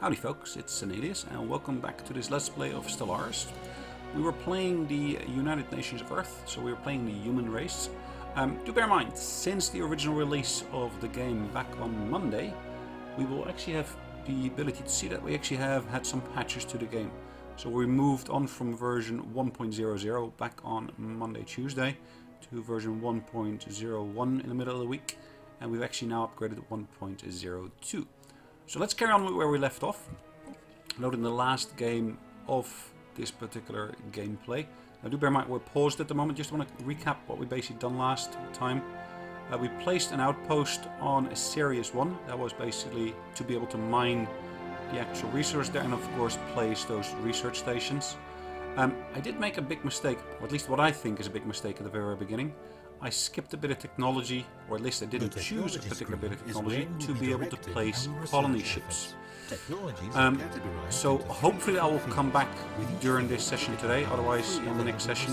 Howdy folks, it's Sonelias and welcome back to this Let's Play of Stellaris. We were playing the United Nations of Earth, so we were playing the human race. Do bear in mind, since the original release of the game back on Monday, we will actually have the ability to see that we actually have had some patches to the game. So we moved on from version 1.00 back on Monday, Tuesday, to version 1.01 in the middle of the week, and we've actually now upgraded to 1.02. So let's carry on with where we left off. Loading the last game of this particular gameplay. Now do bear in mind we're paused at the moment. Just want to recap what we basically done last time. We placed an outpost on Sirius 1. That was basically to be able to mine the actual resource there and of course place those research stations. I did make a big mistake, or at least what I think is a big mistake at the very beginning. I skipped a bit of technology, or at least I didn't choose a particular bit of technology to be able to place colony ships. So hopefully I will come back during this session today, otherwise in the next session.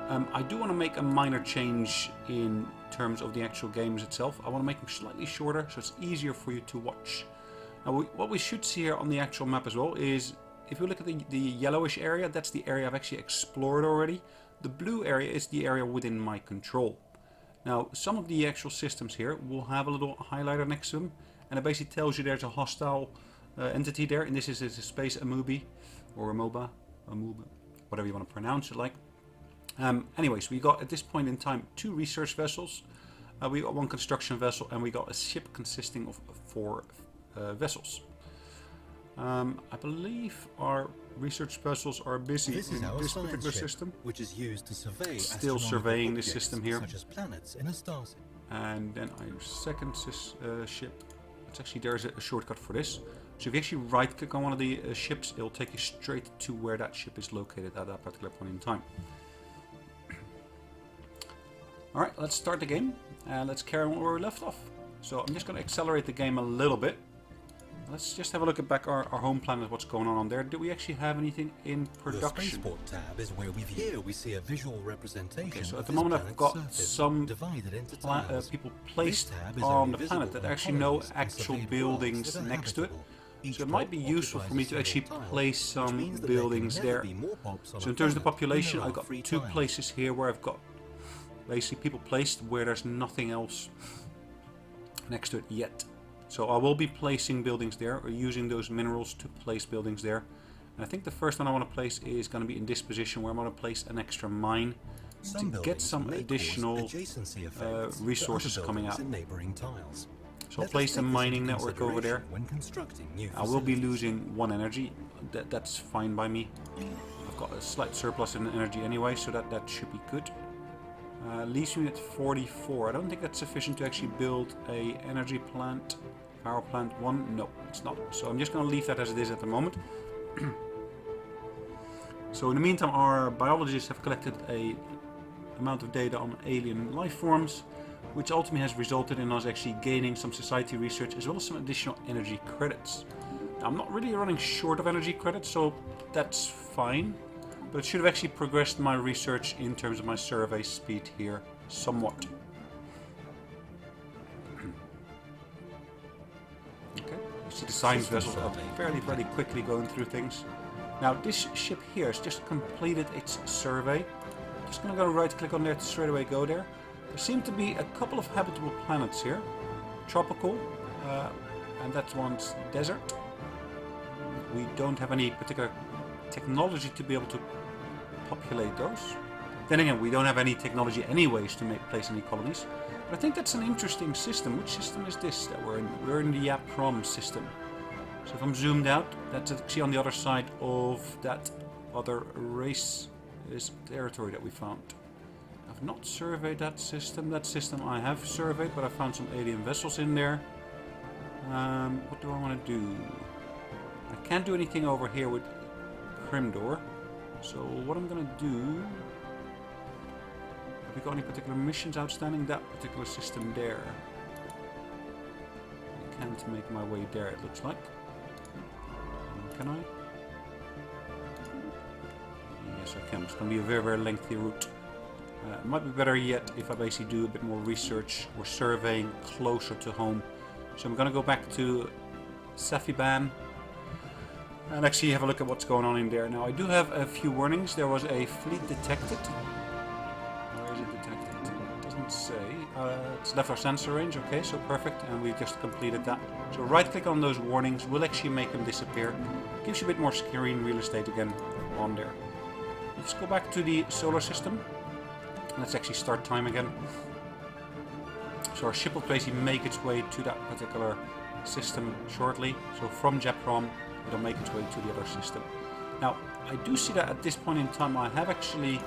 I do want to make a minor change in terms of the actual games itself. I want to make them slightly shorter so it's easier for you to watch. Now what we should see here on the actual map as well is, if you look at the yellowish area, that's the area I've actually explored already. The blue area is the area within my control. Now, some of the actual systems here will have a little highlighter next to them, and it basically tells you there's a hostile entity there, and this is a space amoeba, or amoeba, whatever you want to pronounce it like. Anyways, we got at this point in time 2 research vessels, we got 1 construction vessel, and we got a ship consisting of 4 vessels. I believe our research vessels are busy in this particular system, which is used to survey. Still surveying this system here. Such as planets in a star system. And then our second ship. It's actually, there's a shortcut for this. So if you actually right click on one of the ships, it'll take you straight to where that ship is located at that particular point in time. Alright, let's start the game and let's carry on where we left off. So I'm just going to accelerate the game a little bit. Let's just have a look at back our home planet, what's going on there. Do we actually have anything in production? The spaceport tab is where we see a visual representation. Okay, so at the moment I've got some people placed on the planet that actually no actual buildings next to it. So it might be useful for me to actually place some buildings there. So in terms of the population, I've got 2 places here where I've got basically people placed where there's nothing else next to it yet. So I will be placing buildings there, or using those minerals to place buildings there. And I think the first one I want to place is going to be in this position, where I'm going to place an extra mine to get some additional resources coming out. So I'll place a mining network over there. I will be losing 1 energy. That's fine by me. I've got a slight surplus in energy anyway, so that should be good. Lease unit 44. I don't think that's sufficient to actually build a energy plant. Power plant 1. No, it's not. So I'm just going to leave that as it is at the moment. So in the meantime, our biologists have collected a amount of data on alien life forms, which ultimately has resulted in us actually gaining some society research as well as some additional energy credits. Now, I'm not really running short of energy credits, so that's fine. But it should have actually progressed my research in terms of my survey speed here somewhat. Okay, you see the science vessels are fairly quickly going through things. Now this ship here has just completed its survey. Just going to go right click on there to straight away go there. There seem to be a couple of habitable planets here. Tropical, and that one's desert. We don't have any particular technology to be able to populate those. Then again, we don't have any technology anyways to place any colonies. But I think that's an interesting system. Which system is this that we're in? We're in the Yaprom system. So if I'm zoomed out, that's actually on the other side of that other race territory that we found. I've not surveyed that system. That system I have surveyed, but I found some alien vessels in there. What do I want to do? I can't do anything over here with Crimdor. So what I'm going to do... Have we got any particular missions outstanding? That particular system there. I can't make my way there, it looks like. Can I? Yes, I can. It's going to be a very lengthy route. It might be better yet if I basically do a bit more research or surveying closer to home. So I'm going to go back to Sci-Fi and actually have a look at what's going on in there. Now I do have a few warnings. There was a fleet detected. Where is it detected? It doesn't say. It's left our sensor range. Okay, so perfect, and we just completed that. So right click on those warnings will actually make them disappear. Gives you a bit more screen real estate again on there. Let's go back to the solar system. Let's actually start time again. So our ship will basically make its way to that particular system shortly. So from Jeprom, it'll make its way to the other system. Now, I do see that at this point in time I have actually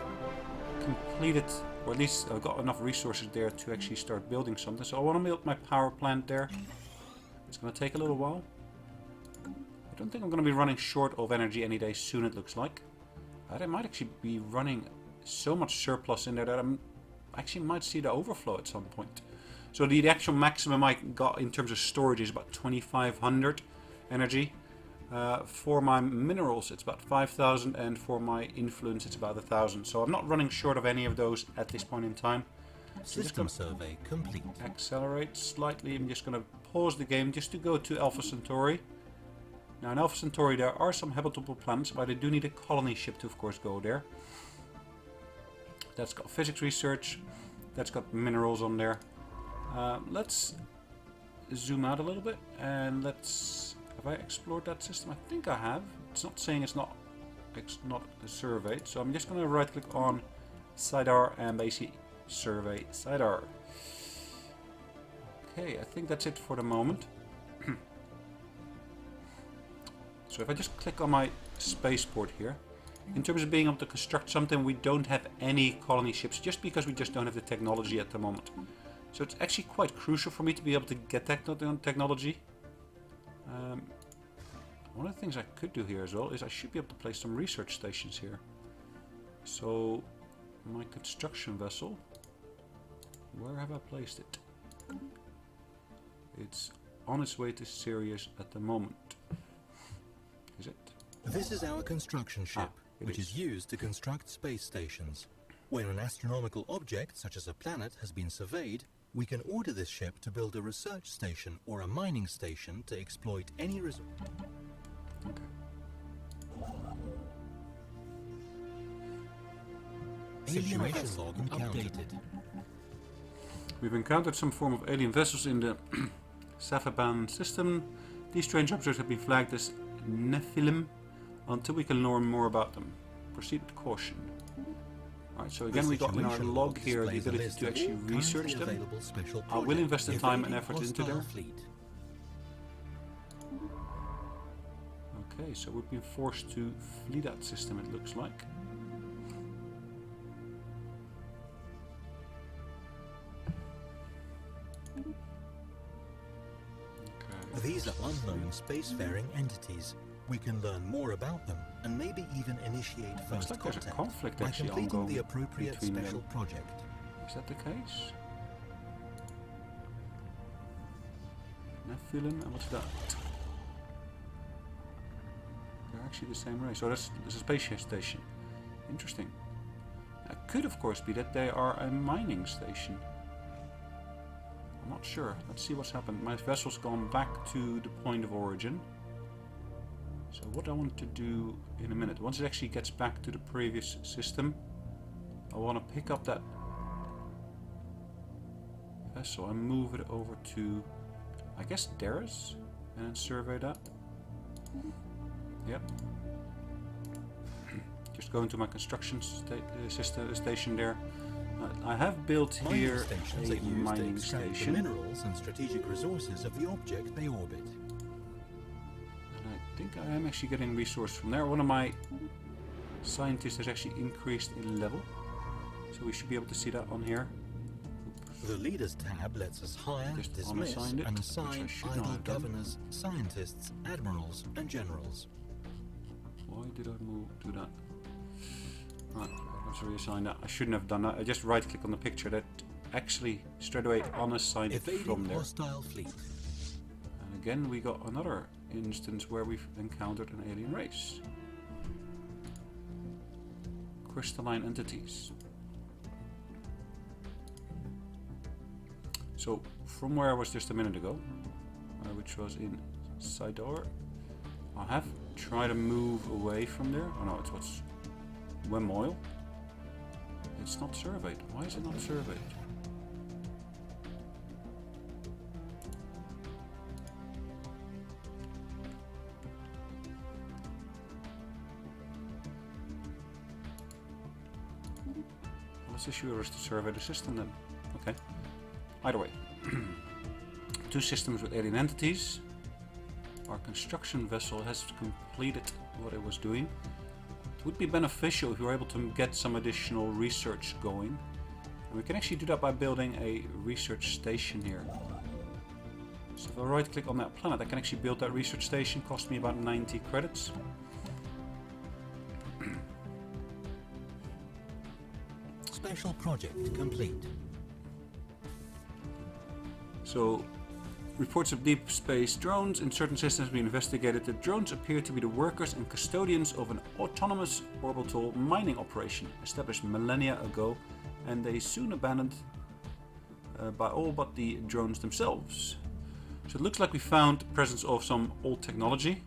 completed, or at least I've got enough resources there to actually start building something. So I want to build my power plant there. It's going to take a little while. I don't think I'm going to be running short of energy any day soon, it looks like. I might actually be running so much surplus in there that I actually might see the overflow at some point. So the actual maximum I got in terms of storage is about 2500 energy. For my minerals it's about 5000, and for my influence it's about 1000. So I'm not running short of any of those at this point in time. System survey complete. Accelerate slightly. I'm just going to pause the game just to go to Alpha Centauri. Now in Alpha Centauri there are some habitable planets, but I do need a colony ship to of course go there. That's got physics research. That's got minerals on there. Let's zoom out a little bit and let's... Have I explored that system? I think I have. It's not saying it's not surveyed, so I'm just going to right click on Sidar and basically survey Sidar. Okay, I think that's it for the moment. So if I just click on my spaceport here, in terms of being able to construct something, we don't have any colony ships just because we just don't have the technology at the moment. So it's actually quite crucial for me to be able to get that technology. One of the things I could do here as well is I should be able to place some research stations here. So my construction vessel, where have I placed it? It's on its way to Sirius at the moment. Is it? This is our construction ship, which is used to construct space stations. When an astronomical object, such as a planet, has been surveyed, we can order this ship to build a research station or a mining station to exploit any resource. Situation log updated. We've encountered some form of alien vessels in the Safaban system. These strange objects have been flagged as Nephilim until we can learn more about them. Proceed with caution. Alright, so again we got in our log here the ability to actually research them. I will invest the time and effort into there. Okay, so we've been forced to flee that system, it looks like. Okay. These are unknown spacefaring entities. We can learn more about them and maybe even initiate first like there's a contact conflict by actually completing ongoing the appropriate between special them. project. Is that the case? Nephilim, and what's that? They're actually the same race. So that's a space station. Interesting. It could of course be that they are a mining station. I'm not sure. Let's see what's happened. My vessel's gone back to the point of origin. So what I want to do in a minute, once it actually gets back to the previous system, I want to pick up that vessel and move it over to, I guess, Stellaris, and then survey that. Yep. Just go into my construction station there. I have built here a mining station. The minerals and strategic resources of the object they orbit. I think I am actually getting resource from there. One of my scientists has actually increased in level, so we should be able to see that on here. The Leaders tab lets us hire, dismiss, and assign ID governors, scientists, admirals, and generals. Why did I do that? Right, let's reassign that. I shouldn't have done that. I just right-click on the picture that actually straight away unassigned it from there. Hostile fleet. And again, we got another instance where we've encountered an alien race. Crystalline entities. So from where I was just a minute ago, which was in Sidar, I have tried to move away from there. Oh no, it's what's Wem oil. It's not surveyed. Why is it not surveyed? Let's issue orders to survey the system then. Okay. Either way. 2 systems with alien entities. Our construction vessel has completed what it was doing. It would be beneficial if we were able to get some additional research going. And we can actually do that by building a research station here. So if I right click on that planet, I can actually build that research station. Cost me about 90 credits. Special project complete. So, reports of deep space drones in certain systems have been investigated. The drones appear to be the workers and custodians of an autonomous orbital mining operation established millennia ago, and they soon abandoned by all but the drones themselves. So it looks like we found the presence of some old technology.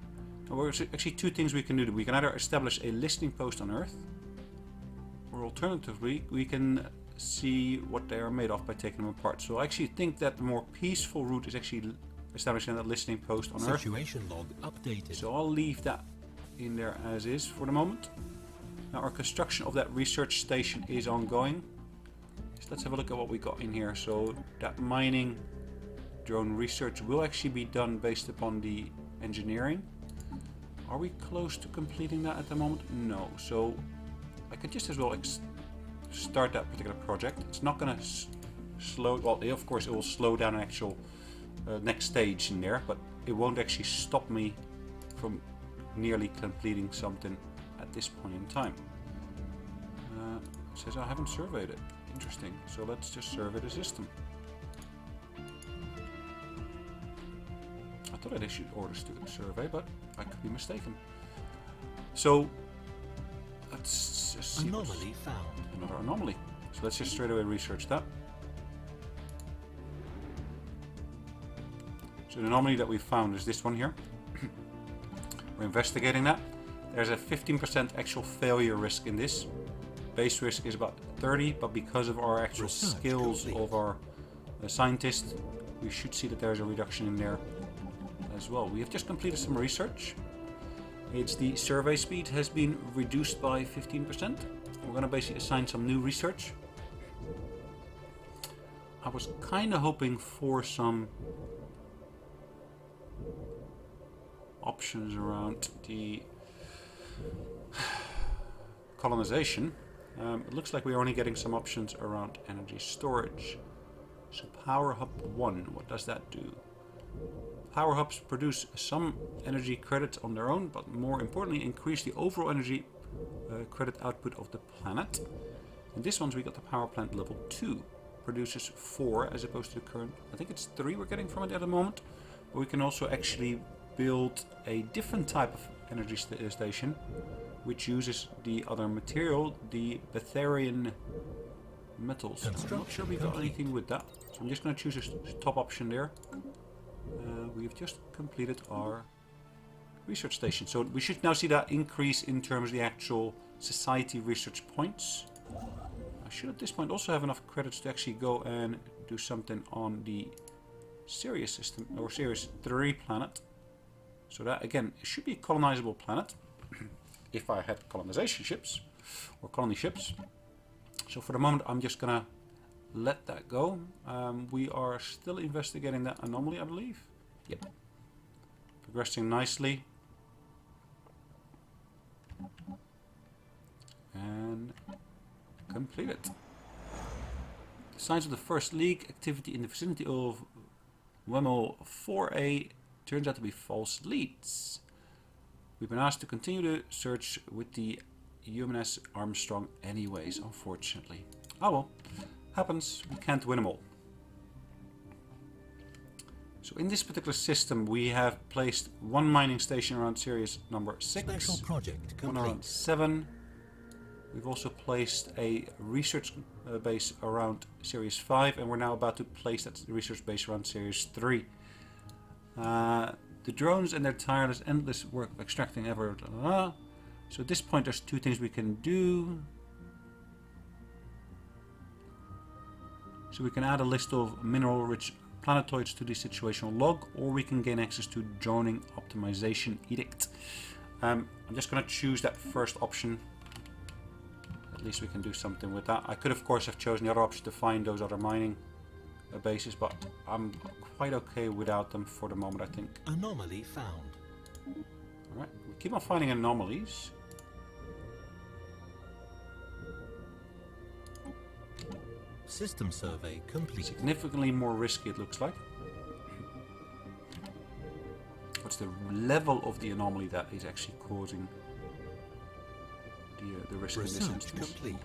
There are actually 2 things we can do. We can either establish a listening post on Earth, or alternatively, we can see what they are made of by taking them apart. So I actually think that the more peaceful route is actually establishing that listening post on Earth. Situation log updated. So I'll leave that in there as is for the moment. Now our construction of that research station is ongoing. So let's have a look at what we got in here. So that mining drone research will actually be done based upon the engineering. Are we close to completing that at the moment? No. So I could just as well start that particular project. It's not going to slow, well, of course it will slow down an actual next stage in there, but it won't actually stop me from nearly completing something at this point in time. It says I haven't surveyed it. Interesting. So let's just survey the system. I thought I'd issued orders to survey, but I could be mistaken. So let's just see. Anomaly found. Another anomaly. So let's just straight away research that. So the anomaly that we found is this one here. We're investigating that. There's a 15% actual failure risk in this. Base risk is about 30, but because of our actual skills of our scientists, we should see that there's a reduction in there as well. We have just completed some research. It's the survey speed has been reduced by 15%. We're going to basically assign some new research. I was kind of hoping for some options around the colonization. It looks like we're only getting some options around energy storage. So Power Hub 1, what does that do? Power hubs produce some energy credits on their own, but more importantly increase the overall energy credit output of the planet. In this one we got the power plant level 2. Produces 4 as opposed to the current, I think it's 3 we're getting from it at the moment. But we can also actually build a different type of energy station which uses the other material, the Betharian metals. I'm not sure we got anything with that, so I'm just going to choose this top option there. We've just completed our research station, so we should now see that increase in terms of the actual society research points. I should at this point also have enough credits to actually go and do something on the Sirius system, or Sirius 3 planet. So that again, it should be a colonizable planet if I had colonization ships or colony ships. So for the moment I'm just gonna let that go. We are still investigating that anomaly, I believe. Yep. Progressing nicely. And completed. The signs of the first leak activity in the vicinity of WEML 4A turns out to be false leads. We've been asked to continue the search with the UMS Armstrong anyways, unfortunately. Oh well, happens, we can't win them all. So in this particular system we have placed one mining station around Sirius number 6, Special project complete. one around 7. We've also placed a research base around Sirius 5, and we're now about to place that research base around Sirius 3. The drones and their tireless, endless work of extracting ever... So at this point there's two things we can do. So we can add a list of mineral-rich planetoids to the situational log, or we can gain access to droning optimization edict. I'm just going to choose that first option. At least we can do something with that. I could of course have chosen the other option to find those other mining bases, but I'm quite okay without them for the moment, I think. Anomaly found. Alright, we keep on finding anomalies. System survey complete. Significantly more risky, it looks like. What's the level of the anomaly that is actually causing the risk in this Research instance? complete.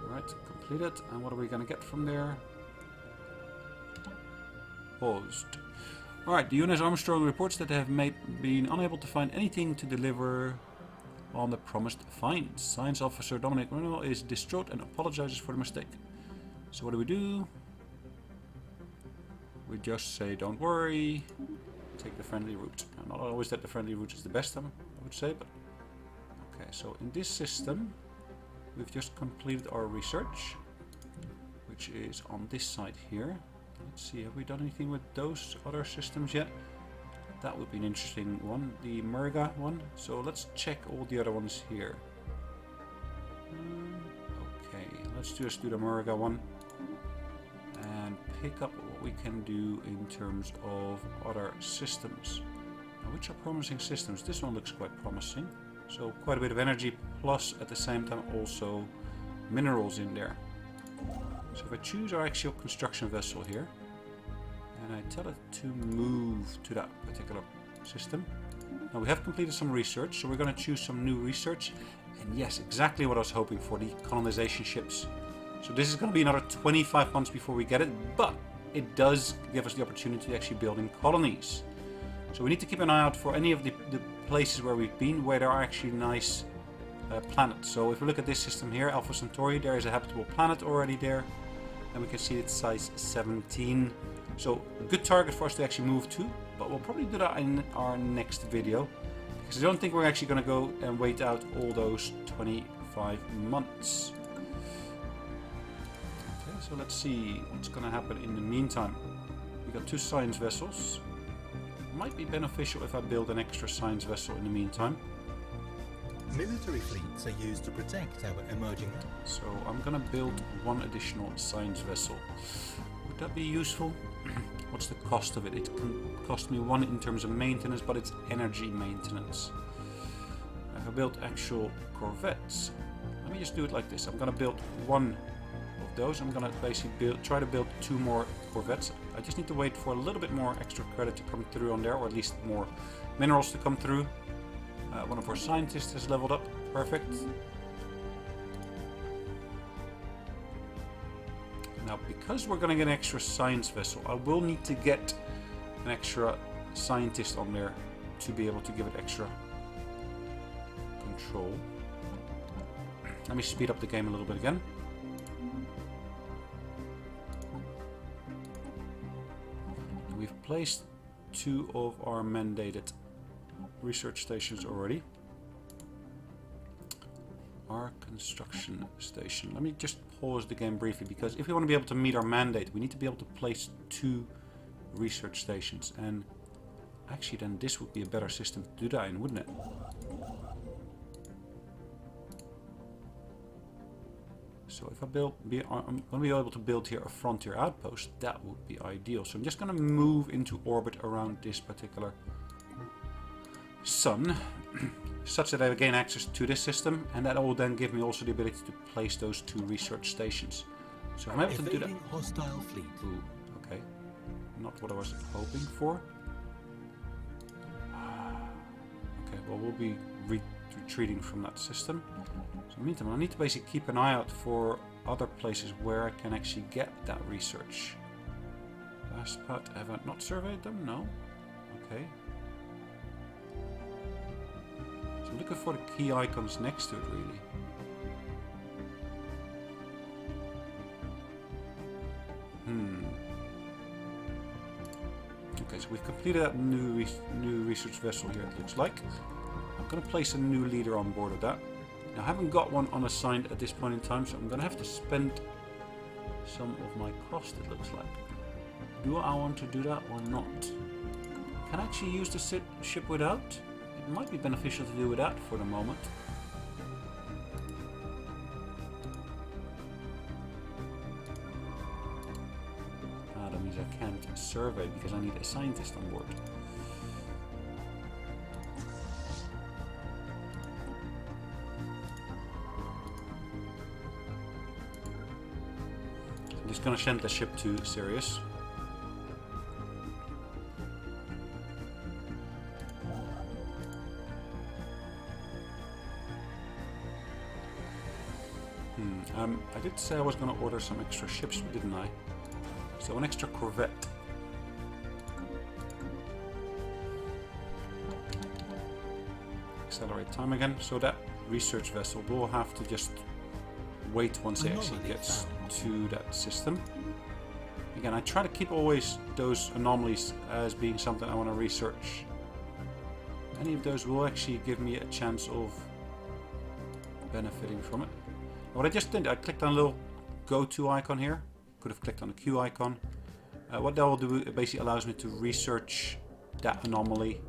Alright, completed. And what are we going to get from there? Paused. Alright, the UNS Armstrong reports that they have been unable to find anything to deliver on the promised finds. Science Officer Dominic Renault is distraught and apologizes for the mistake. So what do? We just say, don't worry, take the friendly route. Not always that the friendly route is the best, I would say, but... Okay, so in this system, we've just completed our research, which is on this side here. Let's see, have we done anything with those other systems yet? That would be an interesting one, the Murga one. So let's check all the other ones here. Okay, let's just do the Murga one and pick up what we can do in terms of other systems. Now, which are promising systems? This one looks quite promising. So quite a bit of energy, plus at the same time also minerals in there. So if I choose our actual construction vessel here, and I tell it to move to that particular system. Now we have completed some research, so we're going to choose some new research. And yes, exactly what I was hoping for, the colonization ships. So this is going to be another 25 months before we get it, but it does give us the opportunity to actually building colonies. So we need to keep an eye out for any of the places where we've been, where there are actually nice planets. So if we look at this system here, Alpha Centauri, there is a habitable planet already there. And we can see it's size 17. So a good target for us to actually move to, but we'll probably do that in our next video, because I don't think we're actually going to go and wait out all those 25 months. Okay, so let's see what's going to happen in the meantime. We got 2 science vessels. Might be beneficial if I build an extra science vessel in the meantime. Military fleets are used to protect our emerging... So I'm going to build 1 additional science vessel. Would that be useful? What's the cost of it? It can cost me 1 in terms of maintenance, but it's energy maintenance. If I build actual corvettes, let me just do it like this. I'm going to build 1 of those. I'm going to basically try to build 2 more corvettes. I just need to wait for a little bit more extra credit to come through on there, or at least more minerals to come through. One of our scientists has leveled up. Perfect. Now, because we're going to get an extra science vessel, I will need to get an extra scientist on there to be able to give it extra control. Let me speed up the game a little bit again. We've placed 2 of our mandated research stations already. Our construction station. Let me just pause the game briefly, because if we want to be able to meet our mandate, we need to be able to place 2 research stations, and actually then this would be a better system to do that in, wouldn't it? So if I I'm going to be able to build here a frontier outpost, that would be ideal. So I'm just going to move into orbit around this particular sun, such that I gain access to this system, and that will then give me also the ability to place those 2 research stations. So I'm able to do that. Hostile fleet. Ooh, okay. Not what I was hoping for. Okay, well, we'll be retreating from that system. So in the meantime, I need to basically keep an eye out for other places where I can actually get that research. Last part, have I not surveyed them? No? Okay. So I'm looking for the key icons next to it, really. Okay, so we've completed that new research vessel here, it looks like. I'm going to place a new leader on board of that. Now, I haven't got one unassigned at this point in time, so I'm going to have to spend some of my cost, it looks like. Do I want to do that or not? Can I actually use the ship without? It might be beneficial to do without for the moment. That means I can't survey because I need a scientist on board. I'm just gonna send the ship to Sirius. I did say I was gonna order some extra ships, didn't I? So an extra corvette. Accelerate time again. So that research vessel will have to just wait once it actually gets to that system. Again, I try to keep always those anomalies as being something I want to research. Any of those will actually give me a chance of benefiting from it. What I just did, I clicked on a little go-to icon here. Could have clicked on the Q icon. What that will do, it basically allows me to research that anomaly.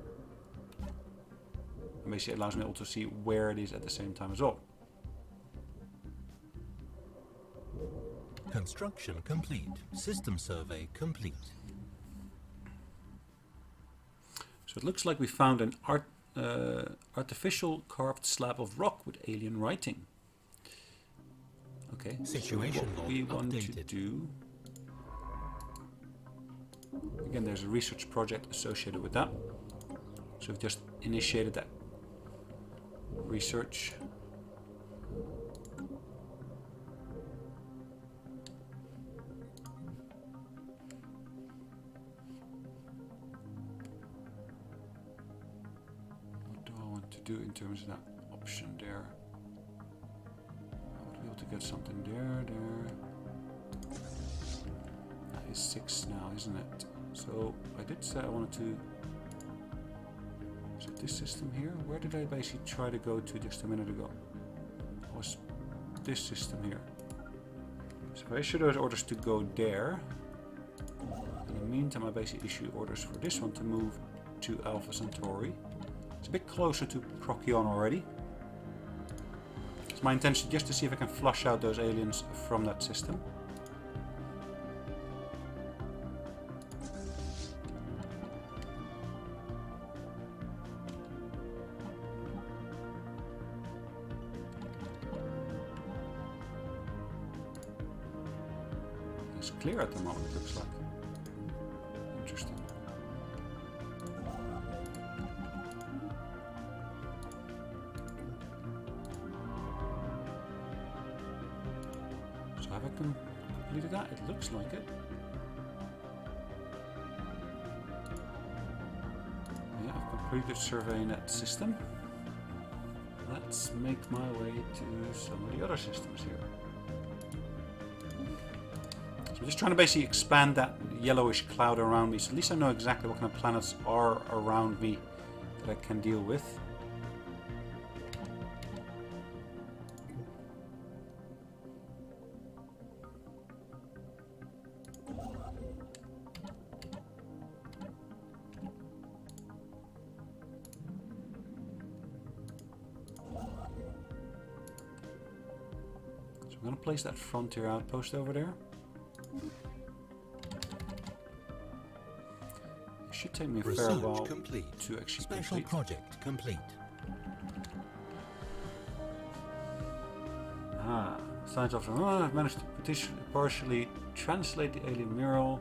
And basically allows me also to see where it is at the same time as well. Construction complete. System survey complete. So it looks like we found an artificial carved slab of rock with alien writing. Okay, Situation so what we want to do... Again, there's a research project associated with that. So we've just initiated that research. What do I want to do in terms of that option there? I would be able to get something there. That is 6 now, isn't it? So I did say I wanted to... Is it this system here? Where did I basically try to go to just a minute ago? It was this system here. So if I issue those orders to go there, in the meantime I basically issue orders for this one to move to Alpha Centauri. It's a bit closer to Procyon already. It's my intention just to see if I can flush out those aliens from that system. It's clear at the moment, it looks like. Interesting. So have I completed that? It looks like it. Yeah, I've completed surveying that system. Let's make my way to some of the other systems here. So I'm just trying to basically expand that yellowish cloud around me, so at least I know exactly what kind of planets are around me that I can deal with. So I'm going to place that frontier outpost over there. It should take me a fair while complete. To actually Special complete. project complete. Science officer. Oh, I've managed to partially translate the alien mural,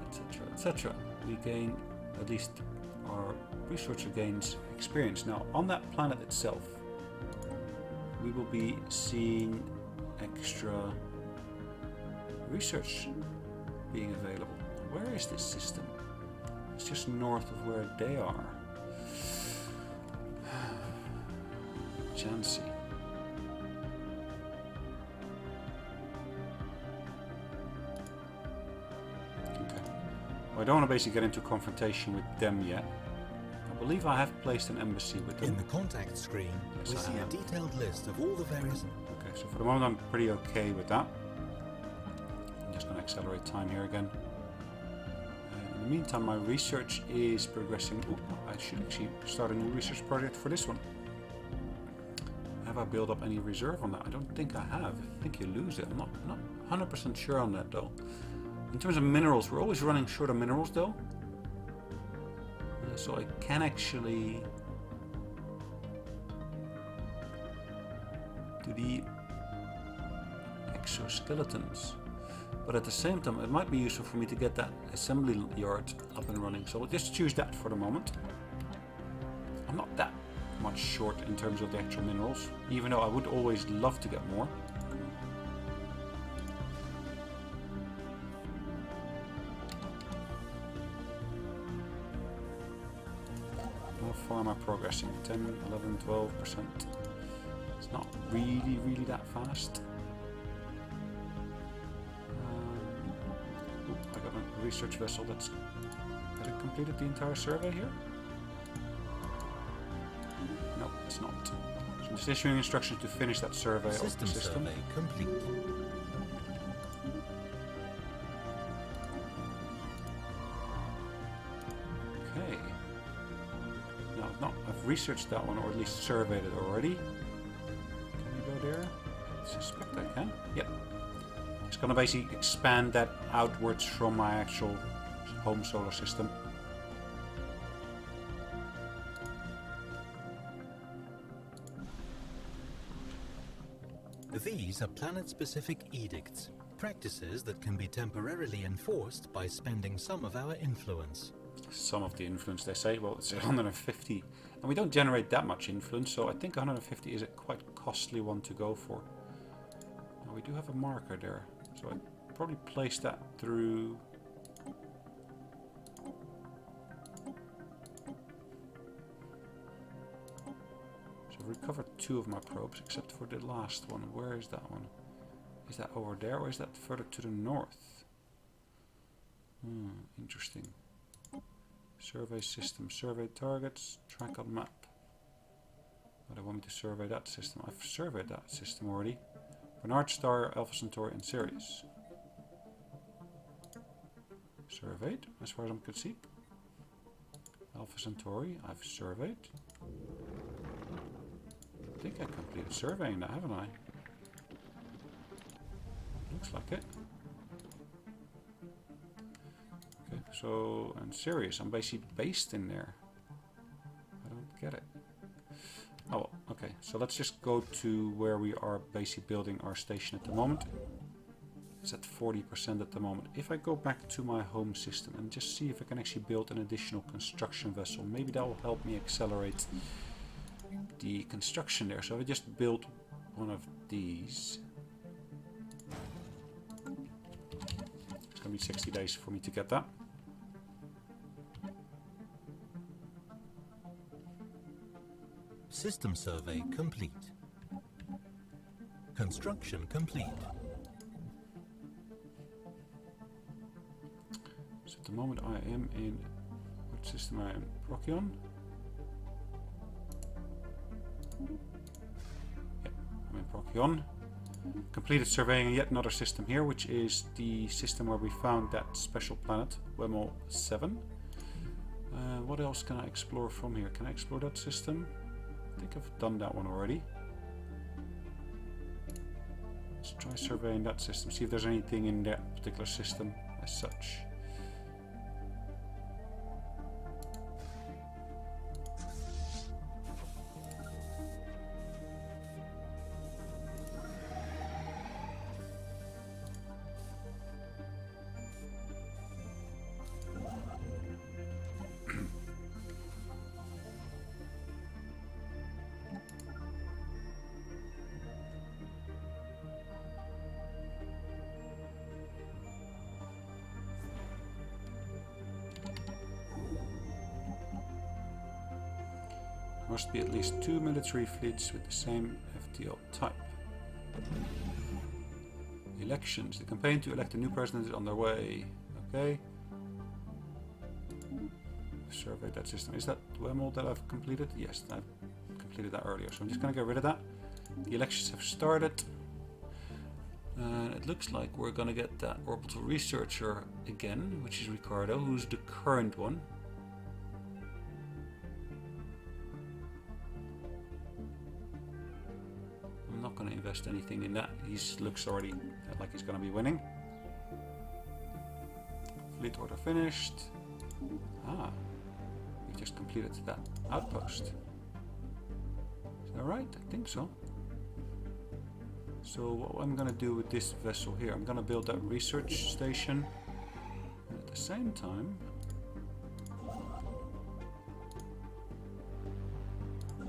etc., etc. We gain, at least our researcher gains experience. Now, on that planet itself, we will be seeing extra research being available. Where is this system? It's just north of where they are. Chancy. Okay. Well, I don't want to basically get into confrontation with them yet. I believe I have placed an embassy with them. In the contact screen, Yes, we I see a have. detailed list of all the various... Okay, so for the moment I'm pretty okay with that. I'm just going to accelerate time here again. In the meantime, my research is progressing. Ooh, I should actually start a new research project for this one. Have I built up any reserve on that? I don't think I have. I think you lose it. I'm not 100% sure on that though. In terms of minerals, we're always running short of minerals though. So I can actually do the exoskeletons. But at the same time, it might be useful for me to get that assembly yard up and running. So we'll just choose that for the moment. I'm not that much short in terms of the actual minerals, even though I would always love to get more. How far am I progressing? 10, 11, 12%. It's not really that fast. I got a research vessel that's... Has it completed the entire survey here? No, it's not. So I'm just issuing instructions to finish that survey of the System system. survey complete. Okay. No, I've researched that one, or at least surveyed it already. Can you go there? I suspect I can. Yep. It's going to basically expand that outwards from my actual home solar system. These are planet-specific edicts, practices that can be temporarily enforced by spending some of our influence. Some of the influence, they say. Well, it's 150. And we don't generate that much influence, so I think 150 is a quite costly one to go for. Now, we do have a marker there, so I'd probably place that through... So I've recovered 2 of my probes, except for the last one. Where is that one? Is that over there, or is that further to the north? Interesting. Survey system, survey targets, track on map. But I want me to survey that system. I've surveyed that system already. Bernard Star, Alpha Centauri, and Sirius. Surveyed, as far as I can see. Alpha Centauri, I've surveyed. I think I completed surveying that, haven't I? Looks like it. Okay, so, and Sirius, I'm basically based in there. I don't get it. Oh, well, okay, so let's just go to where we are basically building our station at the moment. It's at 40% at the moment. If I go back to my home system and just see if I can actually build an additional construction vessel, maybe that will help me accelerate the construction there. So I just built one of these. It's going to be 60 days for me to get that. System survey complete. Construction complete. So at the moment I am in... What system I am? Procyon? Yeah, I'm in Procyon. Completed surveying yet another system here, which is the system where we found that special planet, Wemel 7. What else can I explore from here? Can I explore that system? I think I've done that one already. Let's try surveying that system, see if there's anything in that particular system as such. Must be at least 2 military fleets with the same FTL type. Elections. The campaign to elect a new president is underway. Okay. survey that system. Is that WEML that I've completed? Yes, I've completed that earlier. So I'm just going to get rid of that. The elections have started. And it looks like we're going to get that orbital researcher again, which is Ricardo, who's the current one. I'm not going to invest anything in that. He looks already like he's going to be winning. Fleet order finished. Ah, we just completed that outpost. Is that right? I think so. So what I'm going to do with this vessel here, I'm going to build that research station. And at the same time, I'm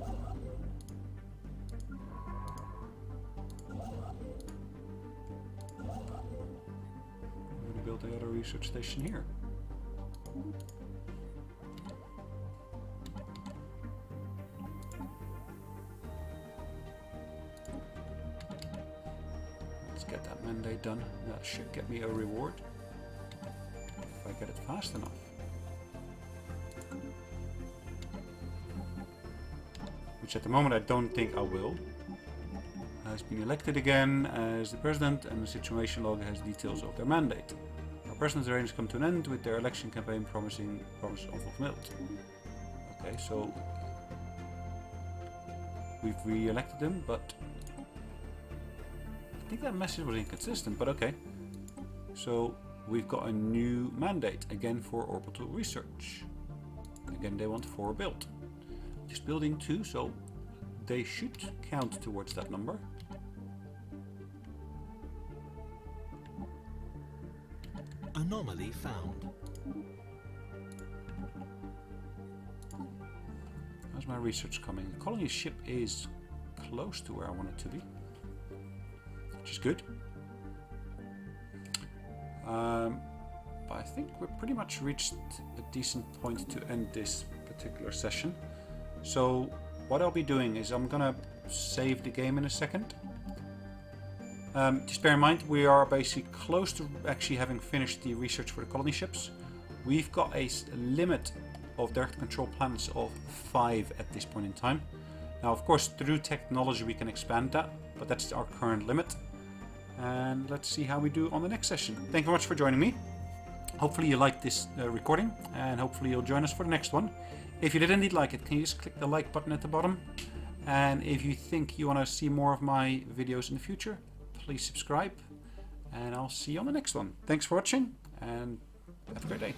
going to build the other research station here. Get that mandate done. That should get me a reward if I get it fast enough. Which at the moment I don't think I will. Has been elected again as the president, and the situation log has details of their mandate. Our president's reign has come to an end with their election campaign promise unfulfilled. Okay, so we've re-elected him, but I think that message was inconsistent, but okay. So we've got a new mandate again for orbital research. Again, they want 4 built. Just building 2, so they should count towards that number. Anomaly found. How's my research coming? The colony ship is close to where I want it to be, which is good. But I think we're pretty much reached a decent point to end this particular session. So what I'll be doing is I'm gonna save the game in a second. Just bear in mind we are basically close to actually having finished the research for the colony ships. We've got a limit of direct control planets of 5 at this point in time. Now of course through technology we can expand that, but that's our current limit. And let's see how we do on the next session. Thank you very much for joining me. Hopefully you liked this recording, and hopefully you'll join us for the next one. If you did indeed like it, can you just click the like button at the bottom? And if you think you want to see more of my videos in the future, please subscribe, and I'll see you on the next one. Thanks for watching, and have a great day.